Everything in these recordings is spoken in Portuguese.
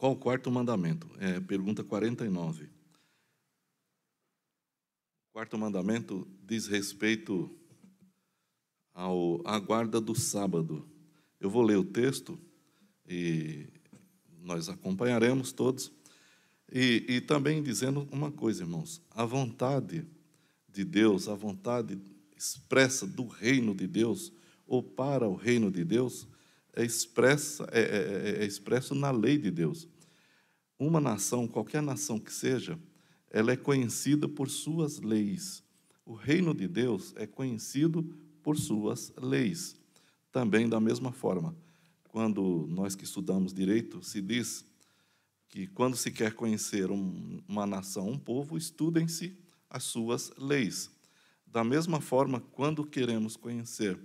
Qual o quarto mandamento? Pergunta 49. O quarto mandamento diz respeito à guarda do sábado. Eu vou ler o texto e nós acompanharemos todos. E também dizendo uma coisa, irmãos, a vontade de Deus, a vontade expressa do reino de Deus, ou para o reino de Deus, é expresso na lei de Deus. Uma nação, qualquer nação que seja, ela é conhecida por suas leis. O reino de Deus é conhecido por suas leis. Também, da mesma forma, quando nós que estudamos direito, se diz que quando se quer conhecer uma nação, um povo, estudem-se as suas leis. Da mesma forma, quando queremos conhecer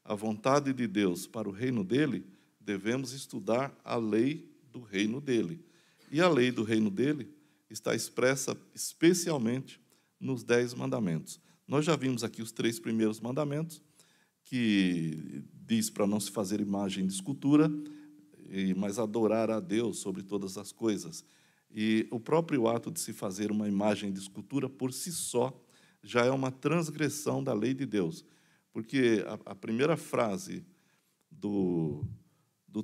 a vontade de Deus para o reino dele, devemos estudar a lei do reino dele. E a lei do reino dele está expressa especialmente nos 10 mandamentos. Nós já vimos aqui os 3 primeiros mandamentos, que diz para não se fazer imagem de escultura, mas adorar a Deus sobre todas as coisas. E o próprio ato de se fazer uma imagem de escultura, por si só, já é uma transgressão da lei de Deus. Porque a primeira frase do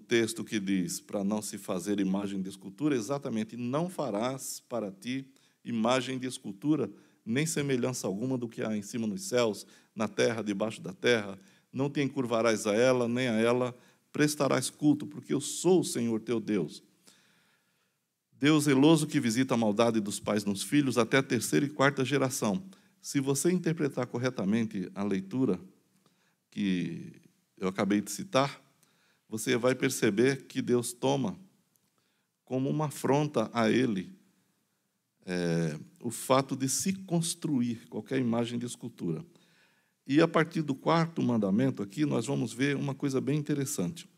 texto que diz para não se fazer imagem de escultura, é exatamente: não farás para ti imagem de escultura, nem semelhança alguma do que há em cima nos céus, na terra, debaixo da terra. Não te encurvarás a ela, nem a ela prestarás culto, porque eu sou o Senhor teu Deus. Deus zeloso que visita a maldade dos pais nos filhos até a 3ª e 4ª geração. Se você interpretar corretamente a leitura que eu acabei de citar, você vai perceber que Deus toma como uma afronta a ele o fato de se construir qualquer imagem de escultura. E a partir do 4º mandamento aqui, nós vamos ver uma coisa bem interessante,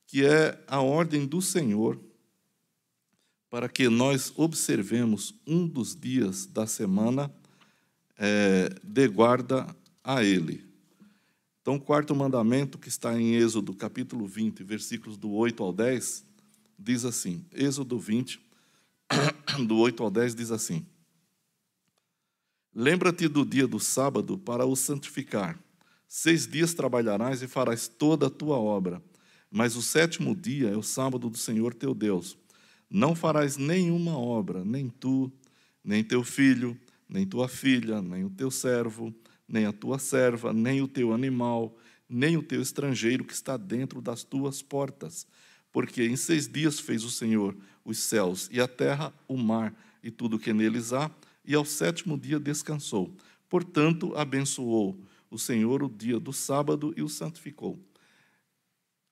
que é a ordem do Senhor para que nós observemos um dos dias da semana de guarda a ele. Então, o 4º mandamento, que está em Êxodo, capítulo 20, versículos do 8 ao 10, diz assim, Êxodo 20, do 8 ao 10, diz assim: lembra-te do dia do sábado para o santificar. 6 dias trabalharás e farás toda a tua obra, mas o 7º dia é o sábado do Senhor teu Deus. Não farás nenhuma obra, nem tu, nem teu filho, nem tua filha, nem o teu servo, nem a tua serva, nem o teu animal, nem o teu estrangeiro que está dentro das tuas portas. Porque em 6 dias fez o Senhor os céus e a terra, o mar e tudo o que neles há, e ao 7º dia descansou. Portanto, abençoou o Senhor o dia do sábado e o santificou.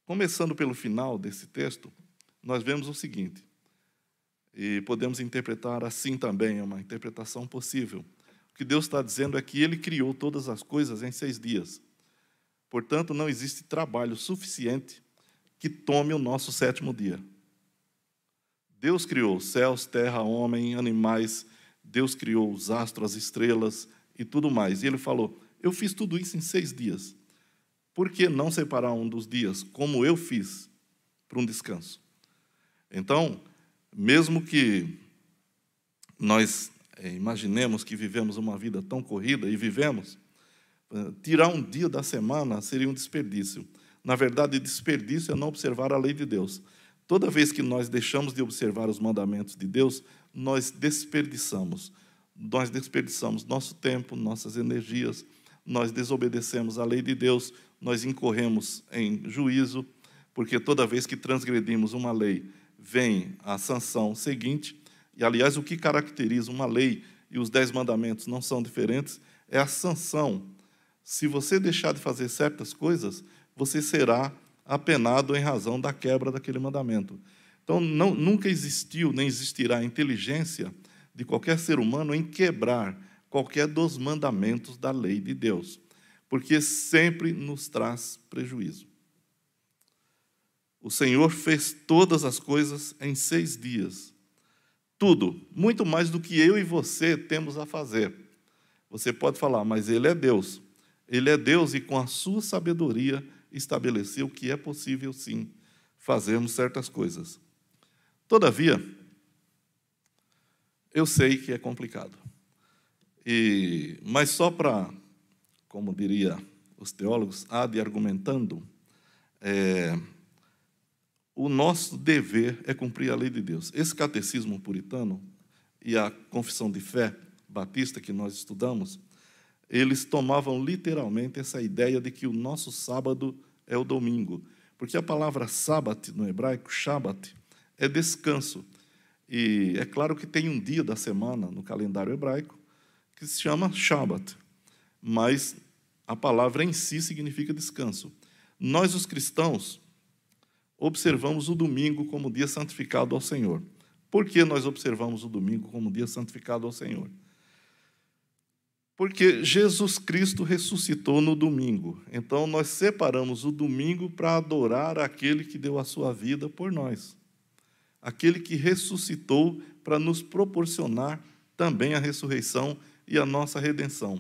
Começando pelo final desse texto, nós vemos o seguinte, e podemos interpretar assim também, é uma interpretação possível. O que Deus está dizendo é que Ele criou todas as coisas em 6 dias. Portanto, não existe trabalho suficiente que tome o nosso 7º dia. Deus criou céus, terra, homem, animais. Deus criou os astros, as estrelas e tudo mais. E Ele falou, eu fiz tudo isso em 6 dias. Por que não separar um dos dias, como eu fiz, para um descanso? Então, mesmo que nós imaginemos que vivemos uma vida tão corrida, e vivemos, tirar um dia da semana seria um desperdício. Na verdade, desperdício é não observar a lei de Deus. Toda vez que nós deixamos de observar os mandamentos de Deus, nós desperdiçamos. Nós desperdiçamos nosso tempo, nossas energias, nós desobedecemos a lei de Deus, nós incorremos em juízo, porque toda vez que transgredimos uma lei, vem a sanção seguinte. E, aliás, o que caracteriza uma lei, e os 10 mandamentos não são diferentes, é a sanção. Se você deixar de fazer certas coisas, você será apenado em razão da quebra daquele mandamento. Então, nunca existiu, nem existirá a inteligência de qualquer ser humano em quebrar qualquer dos mandamentos da lei de Deus, porque sempre nos traz prejuízo. O Senhor fez todas as coisas em 6 dias. Tudo, muito mais do que eu e você temos a fazer. Você pode falar, mas Ele é Deus. Ele é Deus e com a sua sabedoria estabeleceu que é possível, sim, fazermos certas coisas. Todavia, eu sei que é complicado. Mas só para, como diria os teólogos, ad argumentando, o nosso dever é cumprir a lei de Deus. Esse catecismo puritano e a confissão de fé batista que nós estudamos, eles tomavam literalmente essa ideia de que o nosso sábado é o domingo, porque a palavra sábado no hebraico, shabat, é descanso. E é claro que tem um dia da semana no calendário hebraico que se chama Shabat, mas a palavra em si significa descanso. Nós, os cristãos, observamos o domingo como dia santificado ao Senhor. Por que nós observamos o domingo como dia santificado ao Senhor? Porque Jesus Cristo ressuscitou no domingo. Então, nós separamos o domingo para adorar aquele que deu a sua vida por nós. Aquele que ressuscitou para nos proporcionar também a ressurreição e a nossa redenção.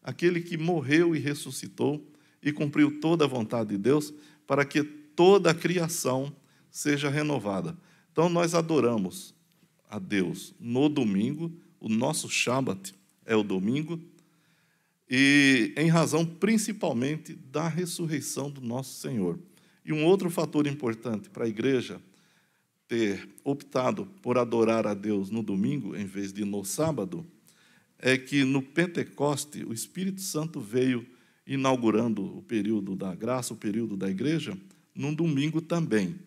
Aquele que morreu e ressuscitou e cumpriu toda a vontade de Deus para que toda a criação seja renovada. Então, nós adoramos a Deus no domingo, o nosso Shabat é o domingo, e em razão principalmente da ressurreição do nosso Senhor. E um outro fator importante para a igreja ter optado por adorar a Deus no domingo, em vez de no sábado, é que no Pentecoste o Espírito Santo veio inaugurando o período da graça, o período da igreja, num domingo também.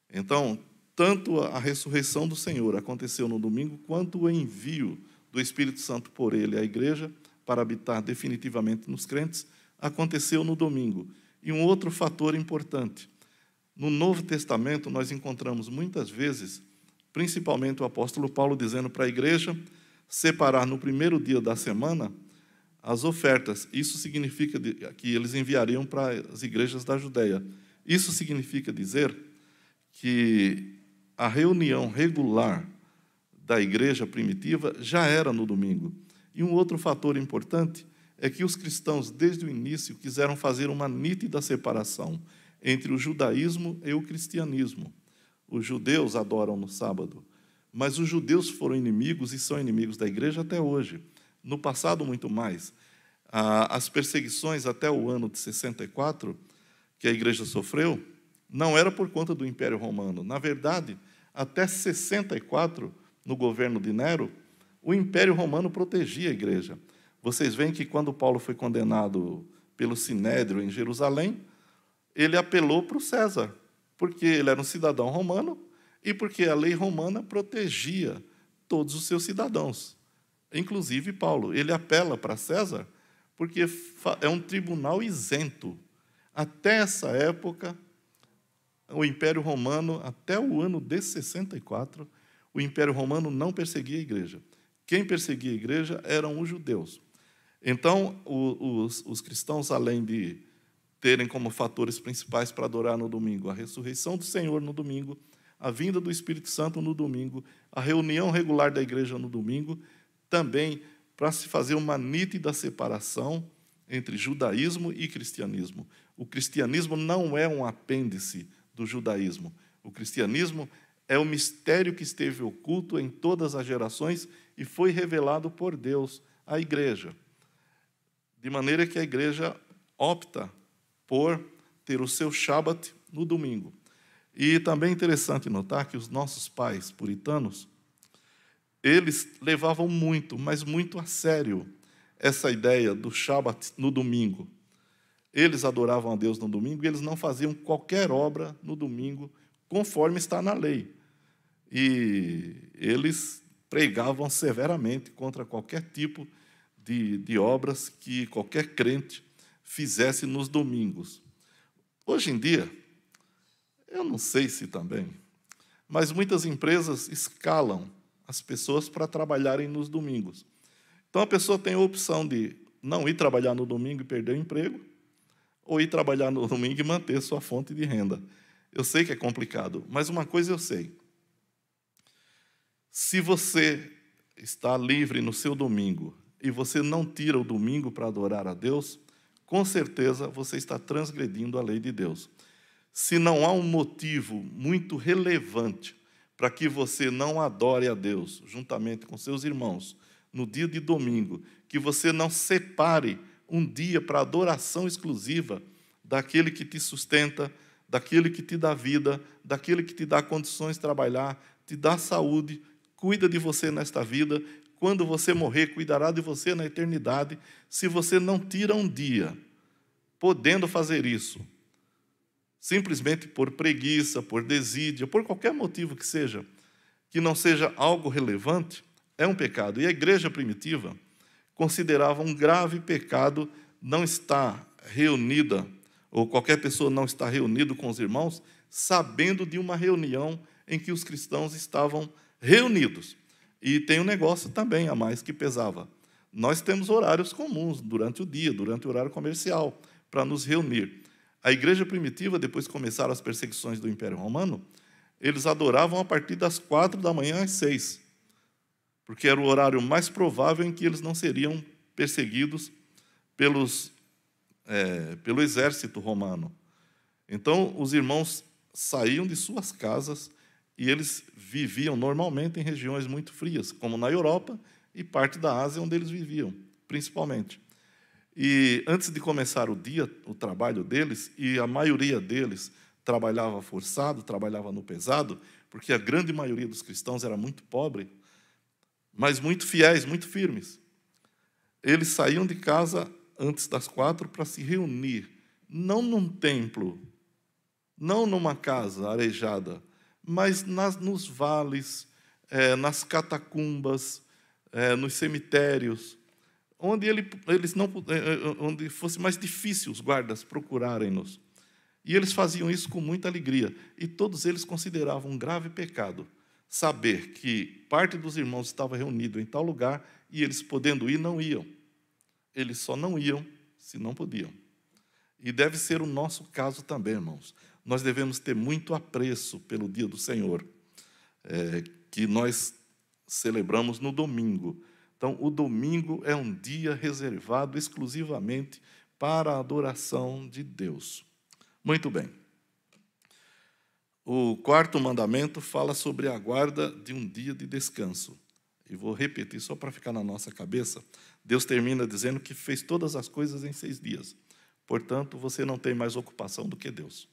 Então, tanto a ressurreição do Senhor aconteceu no domingo, quanto o envio do Espírito Santo por ele à igreja, para habitar definitivamente nos crentes, aconteceu no domingo. E um outro fator importante, no Novo Testamento nós encontramos muitas vezes, principalmente o apóstolo Paulo dizendo para a igreja separar no primeiro dia da semana as ofertas. Isso significa que eles enviariam para as igrejas da Judéia. Isso significa dizer que a reunião regular da igreja primitiva já era no domingo. E um outro fator importante é que os cristãos, desde o início, quiseram fazer uma nítida separação entre o judaísmo e o cristianismo. Os judeus adoram no sábado, mas os judeus foram inimigos e são inimigos da igreja até hoje. No passado, muito mais. As perseguições até o ano de 64, que a igreja sofreu, não era por conta do Império Romano. Na verdade, até 64, no governo de Nero, o Império Romano protegia a igreja. Vocês veem que quando Paulo foi condenado pelo Sinédrio em Jerusalém, ele apelou para o César, porque ele era um cidadão romano e porque a lei romana protegia todos os seus cidadãos, inclusive Paulo. Ele apela para César porque é um tribunal isento. Até essa época, o Império Romano, até o ano de 64, o Império Romano não perseguia a igreja. Quem perseguia a igreja eram os judeus. Então, os cristãos, além de terem como fatores principais para adorar no domingo a ressurreição do Senhor no domingo, a vinda do Espírito Santo no domingo, a reunião regular da igreja no domingo, também para se fazer uma nítida separação entre judaísmo e cristianismo. O cristianismo não é um apêndice do judaísmo. O cristianismo é o mistério que esteve oculto em todas as gerações e foi revelado por Deus à igreja. De maneira que a igreja opta por ter o seu Shabat no domingo. E também é interessante notar que os nossos pais puritanos, eles levavam muito, mas muito a sério, essa ideia do Shabat no domingo. Eles adoravam a Deus no domingo e eles não faziam qualquer obra no domingo, conforme está na lei. E eles pregavam severamente contra qualquer tipo de obras que qualquer crente fizesse nos domingos. Hoje em dia, eu não sei se também, mas muitas empresas escalam as pessoas para trabalharem nos domingos. Então, a pessoa tem a opção de não ir trabalhar no domingo e perder o emprego, ou ir trabalhar no domingo e manter sua fonte de renda. Eu sei que é complicado, mas uma coisa eu sei. Se você está livre no seu domingo e você não tira o domingo para adorar a Deus, com certeza você está transgredindo a lei de Deus. Se não há um motivo muito relevante para que você não adore a Deus juntamente com seus irmãos no dia de domingo, que você não separe um dia para adoração exclusiva daquele que te sustenta, daquele que te dá vida, daquele que te dá condições de trabalhar, te dá saúde, cuida de você nesta vida. Quando você morrer, cuidará de você na eternidade. Se você não tira um dia, podendo fazer isso, simplesmente por preguiça, por desídia, por qualquer motivo que seja, que não seja algo relevante, é um pecado. E a igreja primitiva considerava um grave pecado não estar reunida, ou qualquer pessoa não estar reunido com os irmãos, sabendo de uma reunião em que os cristãos estavam reunidos. E tem um negócio também a mais que pesava. Nós temos horários comuns durante o dia, durante o horário comercial, para nos reunir. A igreja primitiva, depois que começaram as perseguições do Império Romano, eles adoravam a partir das 4 da manhã às 6, porque era o horário mais provável em que eles não seriam perseguidos pelo exército romano. Então, os irmãos saíam de suas casas e eles viviam normalmente em regiões muito frias, como na Europa e parte da Ásia, onde eles viviam, principalmente. E antes de começar o dia, o trabalho deles, e a maioria deles trabalhava forçado, trabalhava no pesado, porque a grande maioria dos cristãos era muito pobre, mas muito fiéis, muito firmes. Eles saíam de casa antes das 4 para se reunir, não num templo, não numa casa arejada, mas nos vales, nas catacumbas, nos cemitérios, onde fosse mais difícil os guardas procurarem-nos. E eles faziam isso com muita alegria. E todos eles consideravam um grave pecado saber que parte dos irmãos estava reunido em tal lugar e eles, podendo ir, não iam. Eles só não iam se não podiam. E deve ser o nosso caso também, irmãos. Nós devemos ter muito apreço pelo dia do Senhor, que nós celebramos no domingo. Então, o domingo é um dia reservado exclusivamente para a adoração de Deus. Muito bem. O quarto mandamento fala sobre a guarda de um dia de descanso. E vou repetir só para ficar na nossa cabeça. Deus termina dizendo que fez todas as coisas em 6 dias. Portanto, você não tem mais ocupação do que Deus.